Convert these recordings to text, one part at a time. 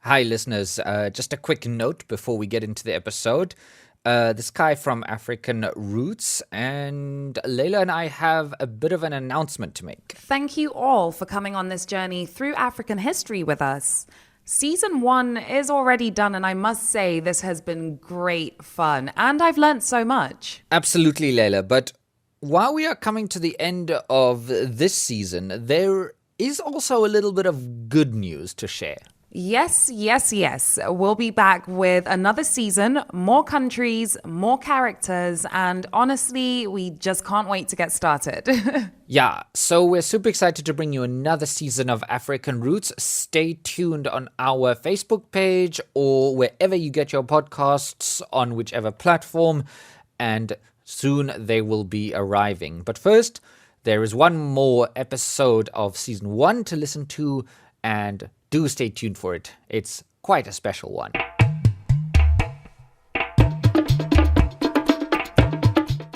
Hi, listeners. Just a quick note before we get into the episode. This Cai from African Roots, and Laila and I have a bit of an announcement to make. Thank you all for coming on this journey through African history with us. Season 1 is already done, and I must say this has been great fun, and I've learnt so much. Absolutely, Laila. But while we are coming to the end of this season, there is also a little bit of good news to share. Yes. We'll be back with another season, more countries, more characters, and honestly, we just can't wait to get started. Yeah, so we're super excited to bring you another season of African Roots. Stay tuned on our Facebook page or wherever you get your podcasts on whichever platform, and soon they will be arriving. But first, there is one more episode of season 1 to listen to, and do stay tuned for it. It's quite a special one.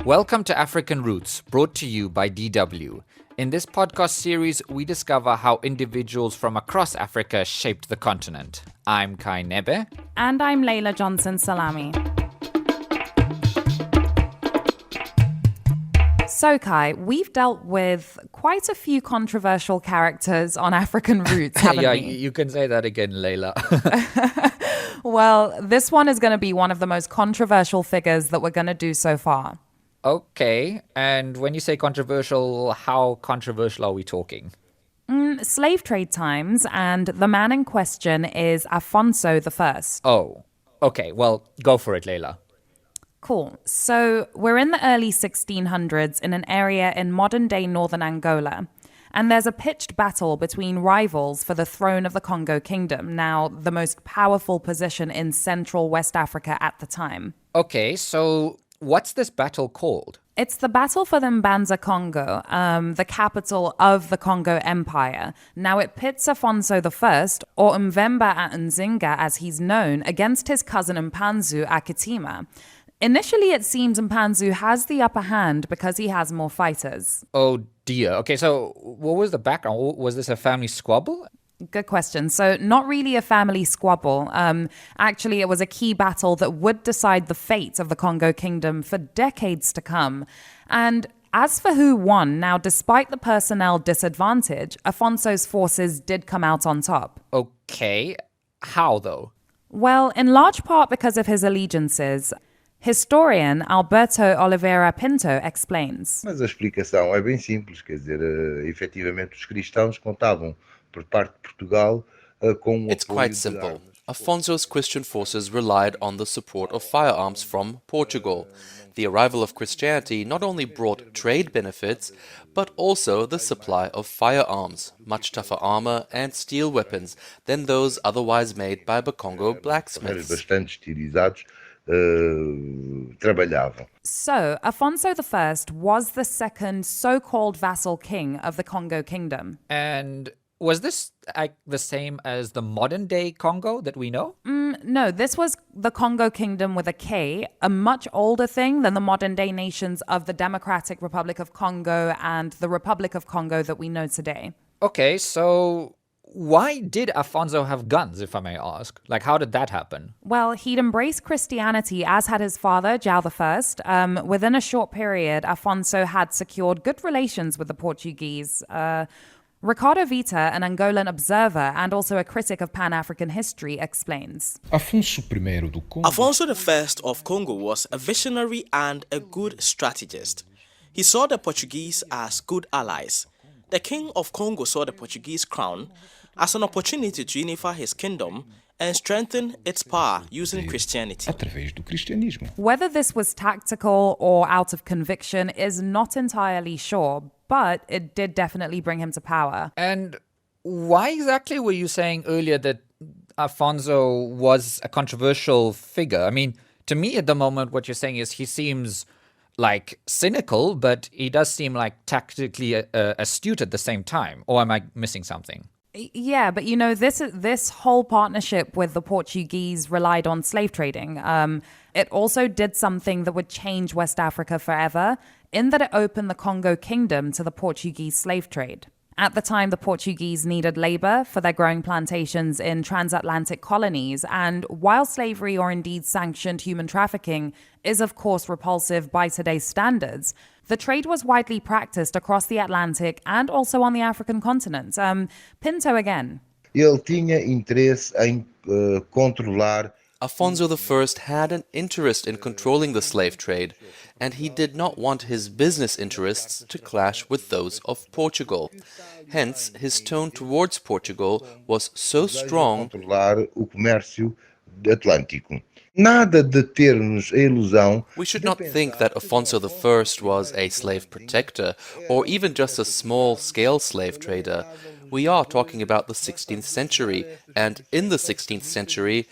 Welcome to African Roots, brought to you by DW. In this podcast series, we discover how individuals from across Africa shaped the continent. I'm Cai Nebe. And I'm Laila Johnson-Salami. So, Cai, we've dealt with quite a few controversial characters on African Roots, haven't Yeah, we? you can say that again, Laila. Well, this one is going to be one of the most controversial figures that we're going to do so far. Okay, and when you say controversial, how controversial are we talking? Slave trade times, and the man in question is Afonso the First. Oh, okay, well, go for it, Laila. Cool. So we're in the early 1600s in an area in modern-day northern Angola, and there's a pitched battle between rivals for the throne of the Kongo Kingdom, now the most powerful position in central West Africa at the time. Okay, so what's this battle called? It's the battle for the Mbanza Congo, the capital of the Congo Empire. Now it pits Afonso the First, or Mvemba Nzinga as he's known, against his cousin Mpanzu Akitima. Initially, it seems Mpanzu has the upper hand because he has more fighters. Oh dear. Okay, so what was the background? Was this a family squabble? Good question. So not really a family squabble. Actually, it was a key battle that would decide the fate of the Kongo Kingdom for decades to come. And as for who won, now despite the personnel disadvantage, Afonso's forces did come out on top. Okay, how though? Well, in large part because of his allegiances. Historian Alberto Oliveira Pinto explains. Mas a explicação é bem simples, quer dizer, efetivamente os cristãos contavam por parte de Portugal com o It's quite simple. Afonso's Christian forces relied on the support of firearms from Portugal. The arrival of Christianity not only brought trade benefits, but also the supply of firearms, much tougher armor and steel weapons than those otherwise made by Bakongo blacksmiths. bastante estilizados trabalhavam. So, Afonso the First was the second so-called vassal king of the Kongo Kingdom. And was this the same as the modern-day Congo that we know? No, this was the Kongo Kingdom with a K, a much older thing than the modern-day nations of the Democratic Republic of Congo and the Republic of Congo that we know today. Okay, so why did Afonso have guns, if I may ask? Like, how did that happen? Well, he'd embraced Christianity, as had his father, João I. Within a short period, Afonso had secured good relations with the Portuguese. Ricardo Vita, an Angolan observer and also a critic of Pan-African history, explains. Afonso I of Congo was a visionary and a good strategist. He saw the Portuguese as good allies. The king of Congo saw the Portuguese crown as an opportunity to unify his kingdom and strengthen its power using Christianity. através do cristianismo. Whether this was tactical or out of conviction is not entirely sure, but it did definitely bring him to power. And why exactly were you saying earlier that Afonso was a controversial figure? I mean, to me at the moment, what you're saying is he seems like cynical, but he does seem like tactically astute at the same time. Or am I missing something? Yeah, but this whole partnership with the Portuguese relied on slave trading. It also did something that would change West Africa forever, in that it opened the Kongo Kingdom to the Portuguese slave trade. At the time, the Portuguese needed labor for their growing plantations in transatlantic colonies, and while slavery or indeed sanctioned human trafficking is of course repulsive by today's standards, the trade was widely practiced across the Atlantic and also on the African continent. Pinto again. Ele tinha interesse em controlar. Afonso the First had an interest in controlling the slave trade, and he did not want his business interests to clash with those of Portugal. Hence, his tone towards Portugal was so strong. Controlar o comércio atlântico. Nada de termos a ilusão. We should not think that Afonso the First was a slave protector or even just a small-scale slave trader. We are talking about the 16th century, and in the 16th century,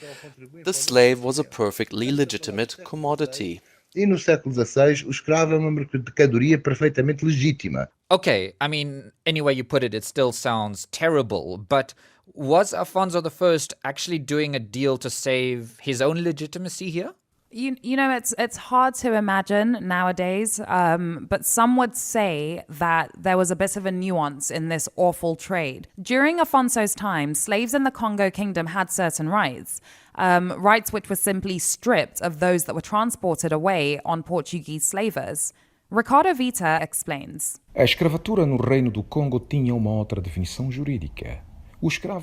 the slave was a perfectly legitimate commodity. E no século XVI, o escravo é uma mercadoria perfeitamente legítima. Okay, I mean, any way you put it, it still sounds terrible, but was Afonso the First actually doing a deal to save his own legitimacy here? You know, it's hard to imagine nowadays, but some would say that there was a bit of a nuance in this awful trade. During Afonso's time, slaves in the Kongo Kingdom had certain rights, rights which were simply stripped of those that were transported away on Portuguese slavers. Ricardo Vita explains. A escravatura no Reino do Congo tinha uma outra definição jurídica.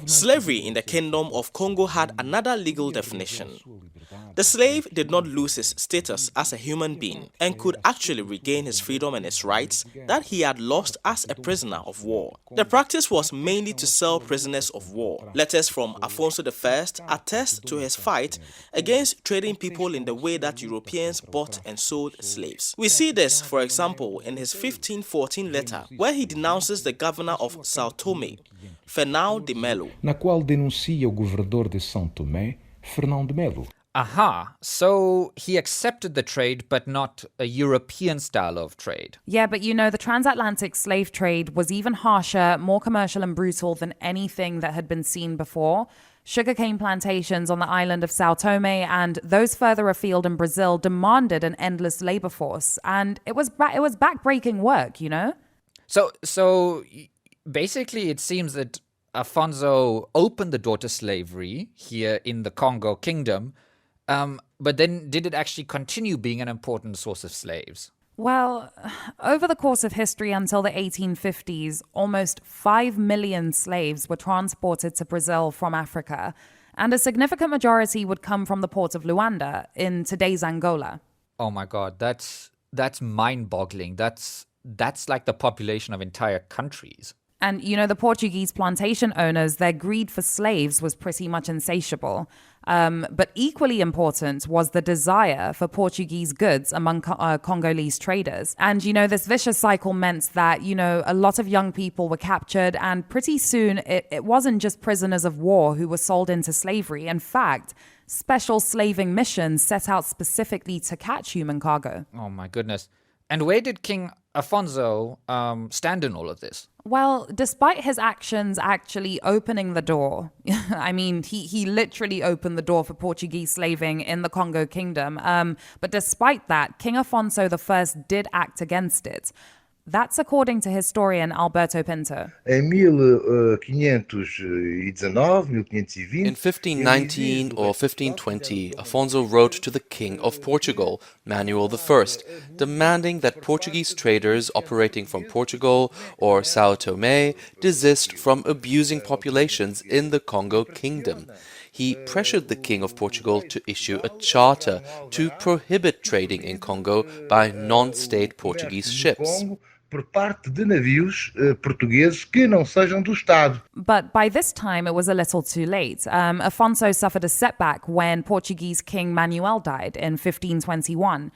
Slavery in the Kingdom of Congo had another legal definition. The slave did not lose his status as a human being and could actually regain his freedom and his rights that he had lost as a prisoner of war. The practice was mainly to sell prisoners of war. Letters from Afonso the First attest to his fight against trading people in the way that Europeans bought and sold slaves. We see this, for example, in his 1514 letter, where he denounces the governor of São Tomé, Fernão de Melo, na qual denuncia o governador de São Tomé, Fernão de Melo. Aha, so he accepted the trade, but not a European style of trade. Yeah, but you know, the transatlantic slave trade was even harsher, more commercial and brutal than anything that had been seen before. Sugarcane plantations on the island of São Tomé and those further afield in Brazil demanded an endless labor force, and it was backbreaking work, you know? So basically it seems that Afonso opened the door to slavery here in the Kongo Kingdom, but then did it actually continue being an important source of slaves? Well, over the course of history until the 1850s, almost 5 million slaves were transported to Brazil from Africa, and a significant majority would come from the port of Luanda in today's Angola. Oh my God, that's mind-boggling. That's like the population of entire countries. And, you know, the Portuguese plantation owners, their greed for slaves was pretty much insatiable. But equally important was the desire for Portuguese goods among Congolese traders. And, you know, this vicious cycle meant that, you know, a lot of young people were captured, and pretty soon it wasn't just prisoners of war who were sold into slavery. In fact, special slaving missions set out specifically to catch human cargo. Oh my goodness. And where did King Afonso stand in all of this? Well, despite his actions actually opening the door, I mean, he literally opened the door for Portuguese slaving in the Kongo Kingdom. But despite that, King Afonso the First did act against it. That's according to historian Alberto Pinto. Em 1519, 1520... In 1519 or 1520, Afonso wrote to the King of Portugal, Manuel I, demanding that Portuguese traders operating from Portugal or São Tomé desist from abusing populations in the Kongo Kingdom. He pressured the King of Portugal to issue a charter to prohibit trading in Congo by non-state Portuguese ships. Por parte de navios portugueses que não sejam do Estado. But by this time, it was a little too late. Afonso suffered a setback when Portuguese King Manuel died in 1521.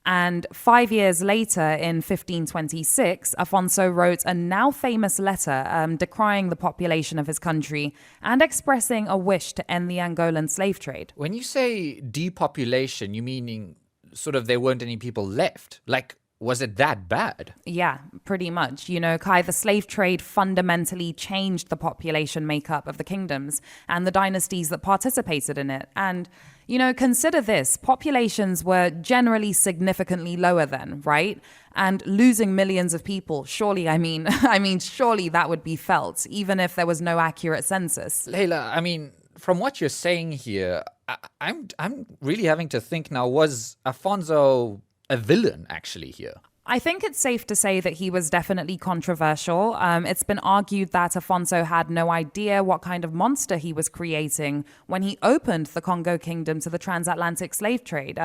And 5 years later, in 1526, Afonso wrote a now famous letter decrying the population of his country and expressing a wish to end the Angolan slave trade. When you say depopulation, you meaning sort of there weren't any people left? Like, was it that bad? Yeah, pretty much. You know, Cai, the slave trade fundamentally changed the population makeup of the kingdoms and the dynasties that participated in it. And, You know, consider this. Populations were generally significantly lower then, right? And losing millions of people, surely, surely that would be felt, even if there was no accurate census. Laila, from what you're saying here, I'm really having to think now, was Afonso a villain actually here? I think it's safe to say that he was definitely controversial. It's been argued that Afonso had no idea what kind of monster he was creating when he opened the Kongo Kingdom to the transatlantic slave trade.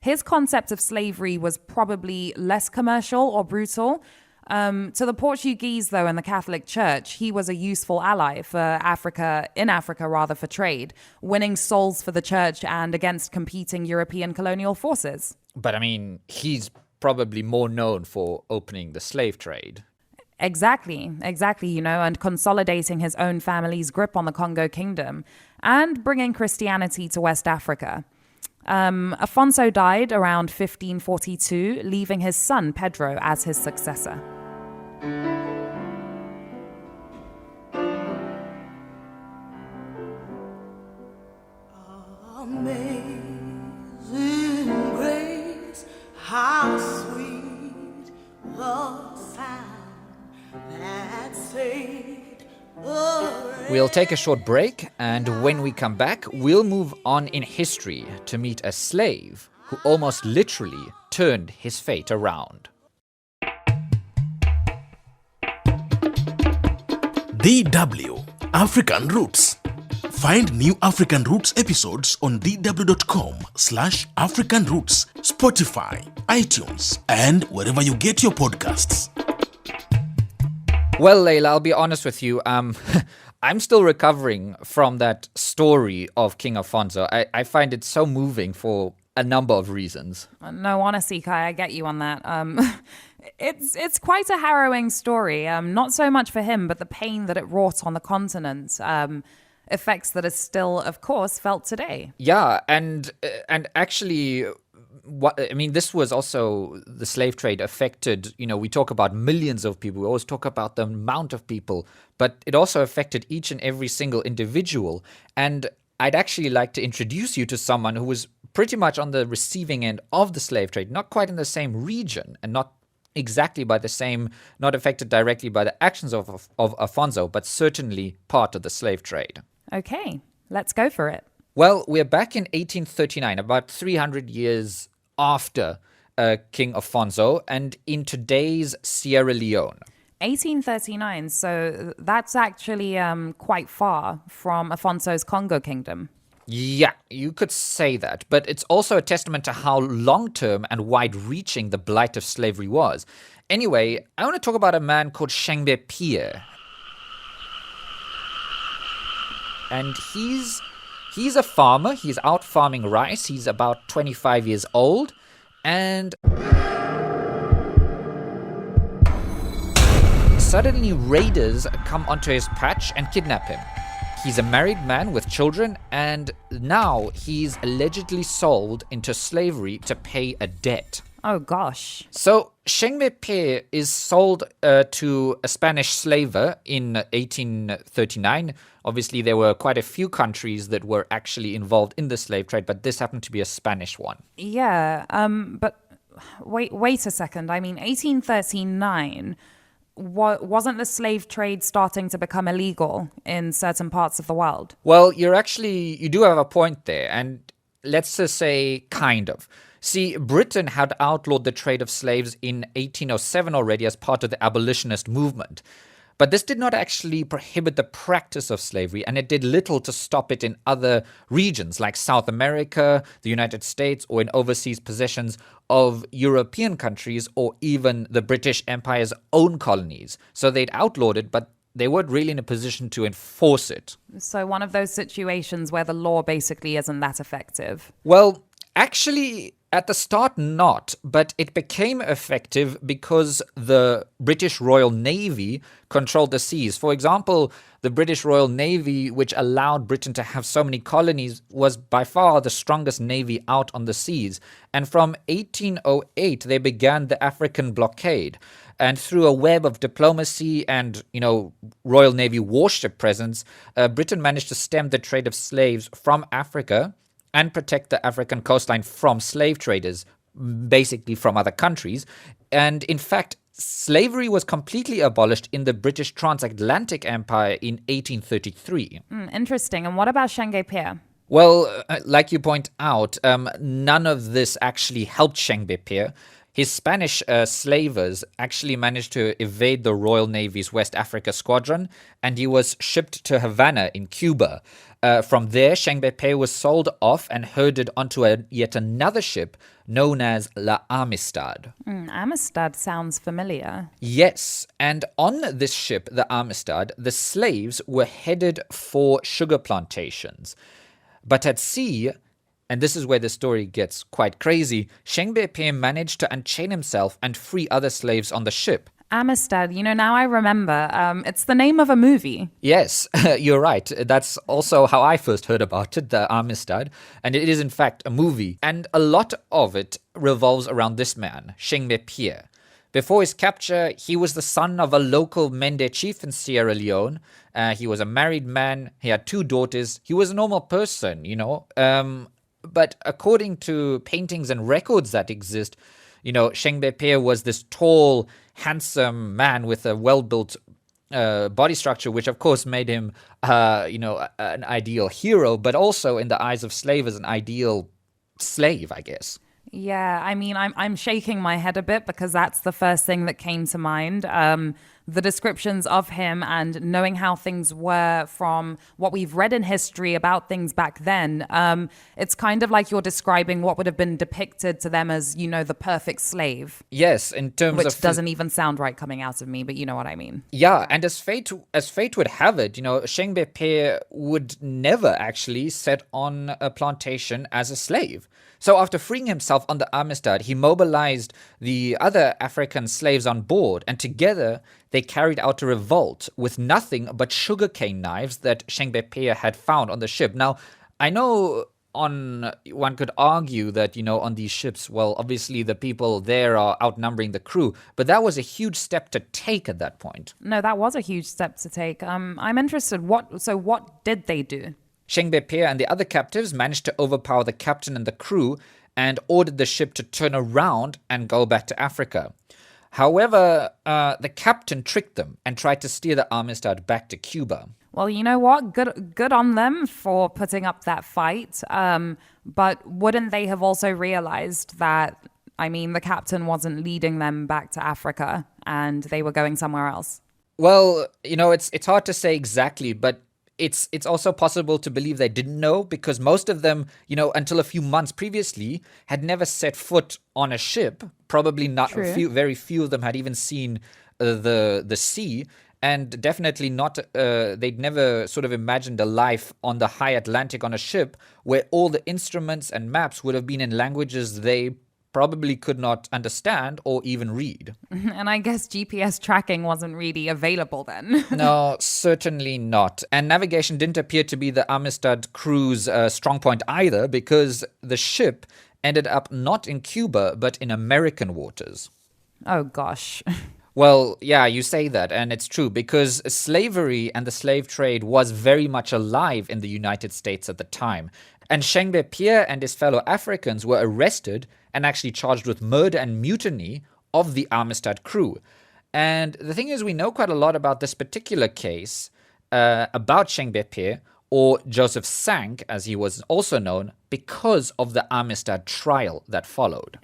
His concept of slavery was probably less commercial or brutal. To the Portuguese, though, and the Catholic Church, he was a useful ally for Africa, for trade, winning souls for the church and against competing European colonial forces. But he's probably more known for opening the slave trade. Exactly, and consolidating his own family's grip on the Kongo Kingdom and bringing Christianity to West Africa. Afonso died around 1542, leaving his son Pedro as his successor. Amazing grace, how sweet the sound that saved a wretch. We'll take a short break, and when we come back, we'll move on in history to meet a slave who almost literally turned his fate around. DW African Roots. Find new African Roots episodes on dw.com/African Roots, Spotify, iTunes, and wherever you get your podcasts. Well, Laila, I'll be honest with you. I'm still recovering from that story of King Afonso. I find it so moving for a number of reasons. No, honestly, Kai, I get you on that. It's quite a harrowing story. Not so much for him, but the pain that it wrought on the continent. Effects that are still, of course, felt today. Yeah, and actually, this was also the slave trade affected. We talk about millions of people. We always talk about the amount of people, but it also affected each and every single individual. And I'd actually like to introduce you to someone who was pretty much on the receiving end of the slave trade, not quite in the same region and not exactly by the same, not affected directly by the actions of Afonso, but certainly part of the slave trade. Okay, let's go for it. Well, we're back in 1839, about 300 years after King Afonso, and in today's Sierra Leone. 1839, so that's actually quite far from Afonso's Kongo Kingdom. Yeah, you could say that, but it's also a testament to how long-term and wide-reaching the blight of slavery was. Anyway, I want to talk about a man called Sengbe Pieh. And he's a farmer. He's out farming rice. He's about 25 years old. And suddenly raiders come onto his patch and kidnap him. He's a married man with children, and now he's allegedly sold into slavery to pay a debt. Oh, gosh. So Sengbe Pieh is sold to a Spanish slaver in 1839. Obviously, there were quite a few countries that were actually involved in the slave trade, but this happened to be a Spanish one. Yeah, but wait a second. 1839, wasn't the slave trade starting to become illegal in certain parts of the world? Well, you do have a point there, and let's just say kind of. See, Britain had outlawed the trade of slaves in 1807 already as part of the abolitionist movement. But this did not actually prohibit the practice of slavery, and it did little to stop it in other regions like South America, the United States, or in overseas possessions of European countries, or even the British Empire's own colonies. So they'd outlawed it, but they weren't really in a position to enforce it. So one of those situations where the law basically isn't that effective. Well, actually, at the start, not, but it became effective because the British Royal Navy controlled the seas. For example, the British Royal Navy, which allowed Britain to have so many colonies, was by far the strongest navy out on the seas. And from 1808, they began the African blockade. And through a web of diplomacy and, Royal Navy warship presence, Britain managed to stem the trade of slaves from Africa and protect the African coastline from slave traders, basically from other countries. And in fact, slavery was completely abolished in the British Transatlantic Empire in 1833. Interesting. And what about Sengbe Pieh? Well, like you point out, none of this actually helped Sengbe Pieh. His Spanish slavers actually managed to evade the Royal Navy's West Africa Squadron, and he was shipped to Havana in Cuba. From there, Sengbe Pieh was sold off and herded onto yet another ship known as La Amistad. Amistad sounds familiar. Yes, and on this ship, the Amistad, the slaves were headed for sugar plantations. But at sea, and this is where the story gets quite crazy, Sengbe Pieh managed to unchain himself and free other slaves on the ship. Amistad, now I remember. It's the name of a movie. Yes, you're right. That's also how I first heard about it, the Amistad. And it is, in fact, a movie. And a lot of it revolves around this man, Sengbe Pieh. Before his capture, he was the son of a local Mende chief in Sierra Leone. He was a married man. He had 2 daughters. He was a normal person, But according to paintings and records that exist, Sengbe Pieh was this tall, handsome man with a well-built body structure, which of course made him, an ideal hero, but also in the eyes of slavers, an ideal slave, I guess. Yeah, I mean, I'm shaking my head a bit because that's the first thing that came to mind. The descriptions of him and knowing how things were from what we've read in history about things back then. It's kind of like you're describing what would have been depicted to them as, the perfect slave. Yes, in terms Which of... doesn't even sound right coming out of me, but you know what I mean. Yeah, and as fate would have it, Sengbe Pieh would never actually set on a plantation as a slave. So after freeing himself on the Amistad, he mobilized the other African slaves on board, and together they carried out a revolt with nothing but sugarcane knives that Sengbe Pieh had found on the ship. Now, I know one could argue that, on these ships, well, obviously the people there are outnumbering the crew, but that was a huge step to take at that point. No, that was a huge step to take. I'm interested. What did they do? Sengbe Pieh and the other captives managed to overpower the captain and the crew and ordered the ship to turn around and go back to Africa. However, the captain tricked them and tried to steer the Amistad back to Cuba. Well, you know what? Good on them for putting up that fight. But wouldn't they have also realized that, the captain wasn't leading them back to Africa and they were going somewhere else? Well, it's hard to say exactly, but it's also possible to believe they didn't know, because most of them, until a few months previously, had never set foot on a ship. Probably not. Very few of them had even seen the sea, and definitely not. They'd never sort of imagined a life on the high Atlantic on a ship where all the instruments and maps would have been in languages they probably could not understand or even read. And I guess GPS tracking wasn't really available then. No, certainly not. And navigation didn't appear to be the Amistad crew's strong point either, because the ship ended up not in Cuba, but in American waters. Oh, gosh. Well, yeah, you say that, and it's true, because slavery and the slave trade was very much alive in the United States at the time. And Sengbe Pieh and his fellow Africans were arrested and actually charged with murder and mutiny of the Amistad crew. And the thing is, we know quite a lot about this particular case, about Sengbe Pieh, or Joseph Sank, as he was also known, because of the Amistad trial that followed.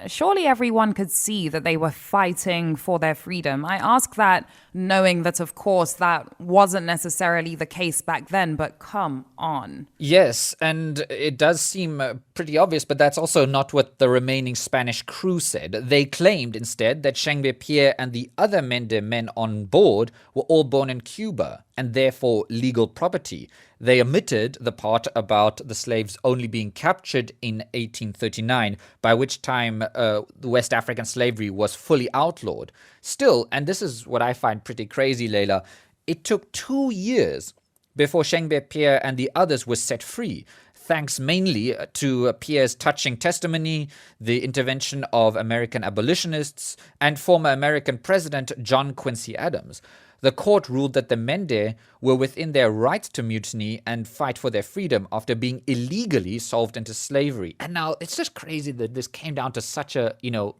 Surely everyone could see that they were fighting for their freedom. I ask that knowing that, of course, that wasn't necessarily the case back then, but come on. Yes, and it does seem pretty obvious, but that's also not what the remaining Spanish crew said. They claimed instead that Sengbe Pieh and the other Mende men on board were all born in Cuba, and therefore legal property. They omitted the part about the slaves only being captured in 1839, by which time the West African slavery was fully outlawed. Still, and this is what I find pretty crazy, Laila, it took 2 years before Sengbe Pieh and the others were set free, thanks mainly to Pieh's touching testimony, the intervention of American abolitionists, and former American President John Quincy Adams. The court ruled that the Mende were within their right to mutiny and fight for their freedom after being illegally sold into slavery. And now it's just crazy that this came down to such a,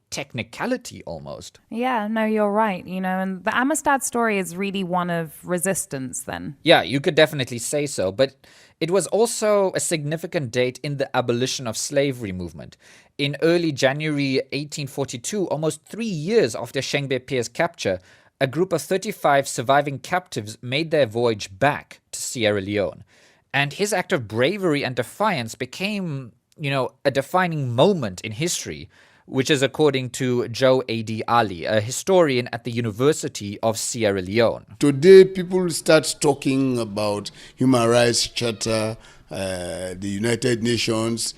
technicality almost. Yeah, no, you're right. And the Amistad story is really one of resistance then. Yeah, you could definitely say so. But it was also a significant date in the abolition of slavery movement. In early January 1842, almost 3 years after Sengbe Pieh's capture, a group of 35 surviving captives made their voyage back to Sierra Leone. And his act of bravery and defiance became, a defining moment in history, which is according to Joe A.D. Ali, a historian at the University of Sierra Leone. Today, people start talking about human rights charter, the United Nations.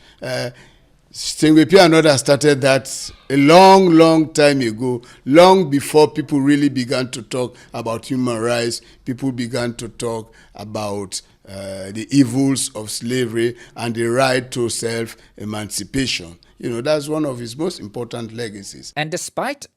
Sengbe Pieh and others started that a long, long time ago, long before people really began to talk about human rights. People began to talk about the evils of slavery and the right to self-emancipation. That's one of his most important legacies. And despite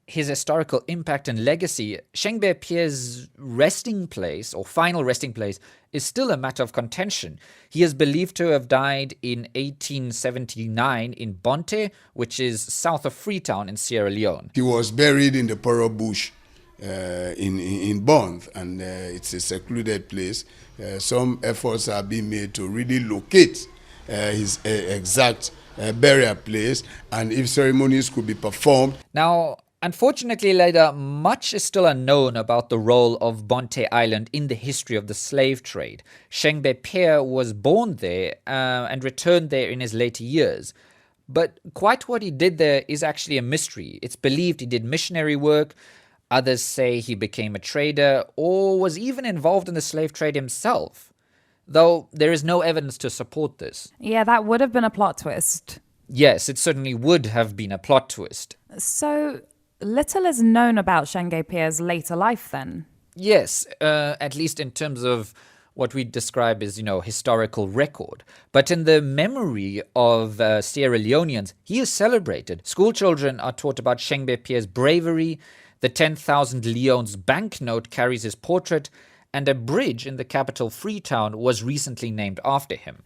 his historical impact and legacy, Sengbe Pieh's resting place, or final resting place, is still a matter of contention. He is believed to have died in 1879 in Bonte, which is south of Freetown in Sierra Leone. He was buried in the Poro bush in Bonte, and it's a secluded place. Some efforts are being made to really locate his exact burial place, and if ceremonies could be performed. Now, unfortunately, Laila, much is still unknown about the role of Bonte Island in the history of the slave trade. Sengbe Pieh was born there and returned there in his later years. But quite what he did there is actually a mystery. It's believed he did missionary work. Others say he became a trader or was even involved in the slave trade himself, though there is no evidence to support this. Yeah, that would have been a plot twist. Yes, it certainly would have been a plot twist. So little is known about Sengbe Pieh's later life then. Yes, at least in terms of what we describe as, historical record. But in the memory of Sierra Leoneans, he is celebrated. School children are taught about Sengbe Pieh's bravery. The 10,000 leones banknote carries his portrait, and a bridge in the capital Freetown was recently named after him.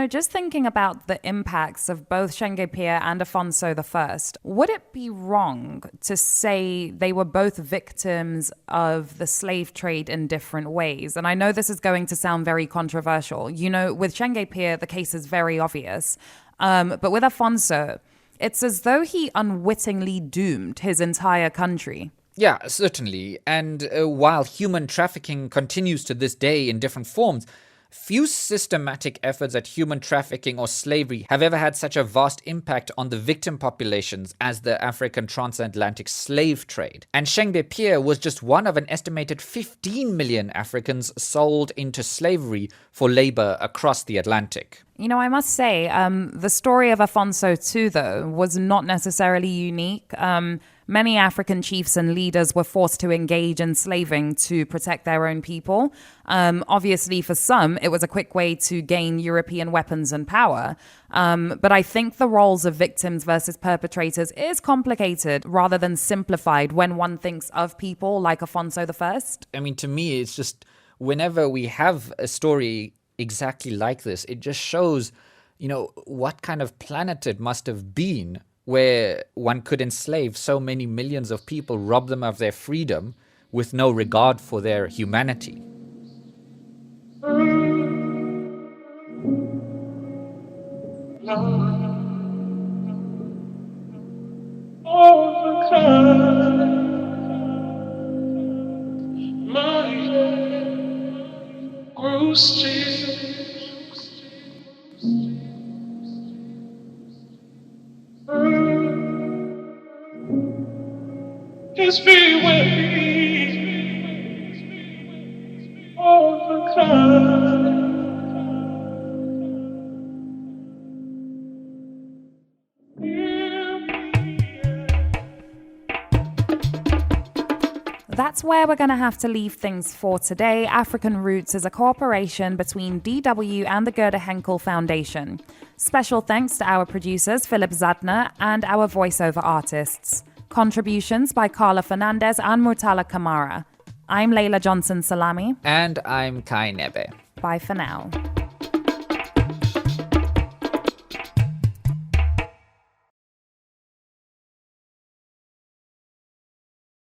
Just thinking about the impacts of both Sengbe Pieh and Afonso the First, would it be wrong to say they were both victims of the slave trade in different ways? And I know this is going to sound very controversial. With Sengbe Pieh, the case is very obvious. But with Afonso, it's as though he unwittingly doomed his entire country. Yeah, certainly. And while human trafficking continues to this day in different forms, few systematic efforts at human trafficking or slavery have ever had such a vast impact on the victim populations as the African transatlantic slave trade. And Sengbe Pieh was just one of an estimated 15 million Africans sold into slavery for labor across the Atlantic. I must say, the story of Afonso too, though, was not necessarily unique. Many African chiefs and leaders were forced to engage in slaving to protect their own people. Obviously, for some, it was a quick way to gain European weapons and power. But I think the roles of victims versus perpetrators is complicated rather than simplified when one thinks of people like Afonso the First. I mean, to me, it's just whenever we have a story exactly like this, it just shows, what kind of planet it must have been where one could enslave so many millions of people, rob them of their freedom with no regard for their humanity. Just be with me all the time. That's where we're going to have to leave things for today. African Roots is a cooperation between DW and the Gerda Henkel Foundation. Special thanks to our producers, Philip Zadner, and our voiceover artists. Contributions by Carla Fernandez and Murtala Kamara. I'm Laila Johnson-Salami. And I'm Cai Nebe. Bye for now.